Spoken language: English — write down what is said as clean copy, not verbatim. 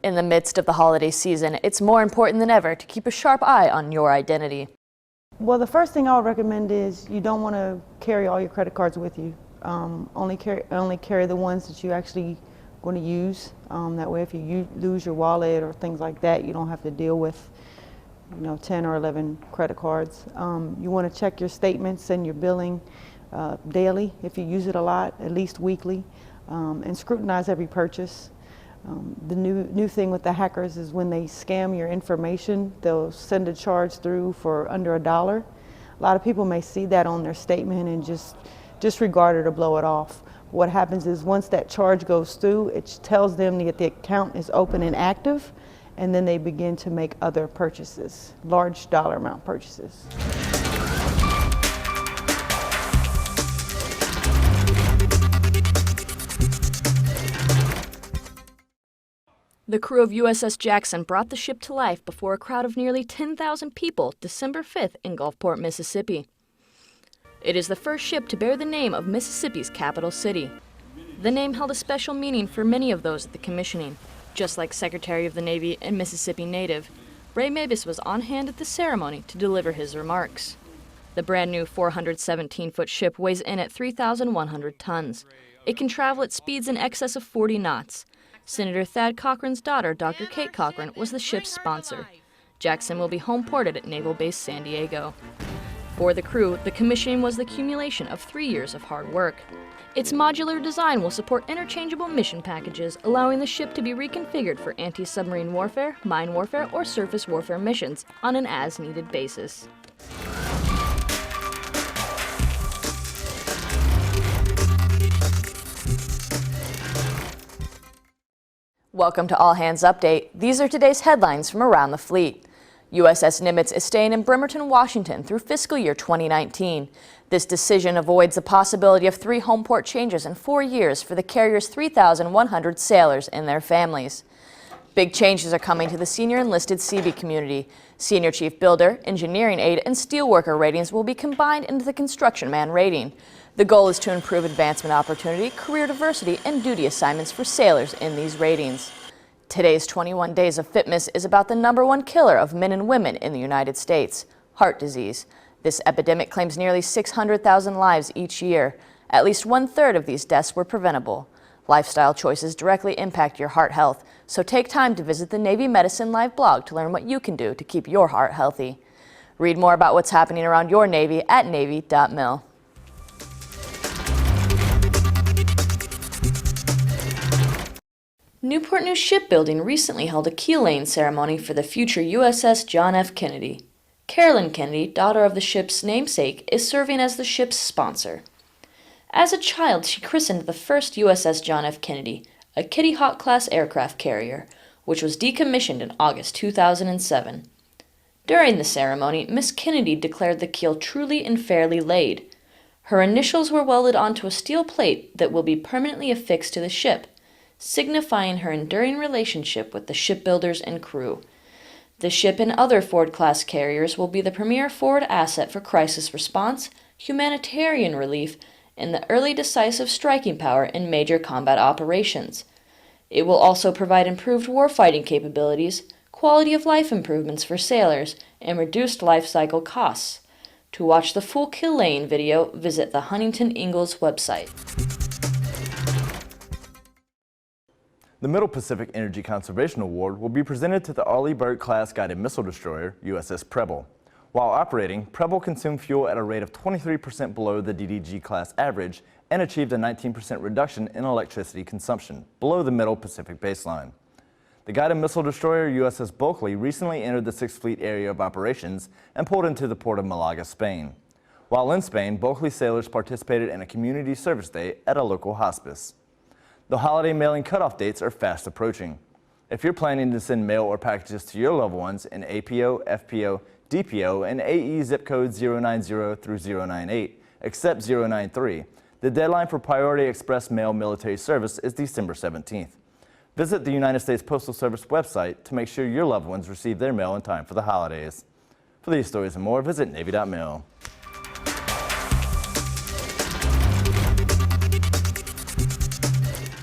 In the midst of the holiday season, it's more important than ever to keep a sharp eye on your identity. Well, the first thing I would recommend is you don't want to carry all your credit cards with you. Only carry the ones that you actually going to use. That way, if you lose your wallet or things like that, you don't have to deal with 10 or 11 credit cards. You want to check your statements and your billing daily if you use it a lot, at least weekly, and scrutinize every purchase. The new thing with the hackers is when they scam your information, they'll send a charge through for under $1. A lot of people may see that on their statement and just disregard it or blow it off. What happens is once that charge goes through, it tells them that the account is open and active, and then they begin to make other purchases, large dollar amount purchases. The crew of USS Jackson brought the ship to life before a crowd of nearly 10,000 people December 5th in Gulfport, Mississippi. It is the first ship to bear the name of Mississippi's capital city. The name held a special meaning for many of those at the commissioning. Just like Secretary of the Navy and Mississippi native, Ray Mabus was on hand at the ceremony to deliver his remarks. The brand new 417-foot ship weighs in at 3,100 tons. It can travel at speeds in excess of 40 knots. Senator Thad Cochran's daughter, Dr. Kate Cochran, was the ship's sponsor. Jackson will be home ported at Naval Base San Diego. For the crew, the commissioning was the accumulation of 3 years of hard work. Its modular design will support interchangeable mission packages, allowing the ship to be reconfigured for anti-submarine warfare, mine warfare, or surface warfare missions on an as-needed basis. Welcome to All Hands Update. These are today's headlines from around the fleet. USS Nimitz is staying in Bremerton, Washington through fiscal year 2019. This decision avoids the possibility of 3 home port changes in 4 years for the carrier's 3,100 sailors and their families. Big changes are coming to the senior enlisted Seabee community. Senior Chief Builder, Engineering Aide, and Steelworker ratings will be combined into the Construction Man rating. The goal is to improve advancement opportunity, career diversity, and duty assignments for sailors in these ratings. Today's 21 Days of Fitness is about the #1 killer of men and women in the United States, heart disease. This epidemic claims nearly 600,000 lives each year. At least 1/3 of these deaths were preventable. Lifestyle choices directly impact your heart health, so take time to visit the Navy Medicine Live blog to learn what you can do to keep your heart healthy. Read more about what's happening around your Navy at Navy.mil. Newport News Shipbuilding recently held a keel laying ceremony for the future USS John F. Kennedy. Carolyn Kennedy, daughter of the ship's namesake, is serving as the ship's sponsor. As a child, she christened the first USS John F. Kennedy, a Kitty Hawk-class aircraft carrier, which was decommissioned in August 2007. During the ceremony, Miss Kennedy declared the keel truly and fairly laid. Her initials were welded onto a steel plate that will be permanently affixed to the ship, signifying her enduring relationship with the shipbuilders and crew. The ship and other Ford-class carriers will be the premier forward asset for crisis response, humanitarian relief, and the early decisive striking power in major combat operations. It will also provide improved warfighting capabilities, quality of life improvements for sailors, and reduced life cycle costs. To watch the full keel laying video, visit the Huntington Ingalls website. The Middle Pacific Energy Conservation Award will be presented to the Arleigh Burke-class guided missile destroyer, USS Preble. While operating, Preble consumed fuel at a rate of 23% below the DDG-class average and achieved a 19% reduction in electricity consumption, below the Middle Pacific baseline. The guided missile destroyer USS Bulkley recently entered the 6th Fleet area of operations and pulled into the port of Malaga, Spain. While in Spain, Bulkley sailors participated in a community service day at a local hospice. The holiday mailing cutoff dates are fast approaching. If you're planning to send mail or packages to your loved ones in APO, FPO, DPO, and AE zip codes 090 through 098, except 093, the deadline for Priority Express Mail military service is December 17th. Visit the United States Postal Service website to make sure your loved ones receive their mail in time for the holidays. For these stories and more, visit Navy.mil.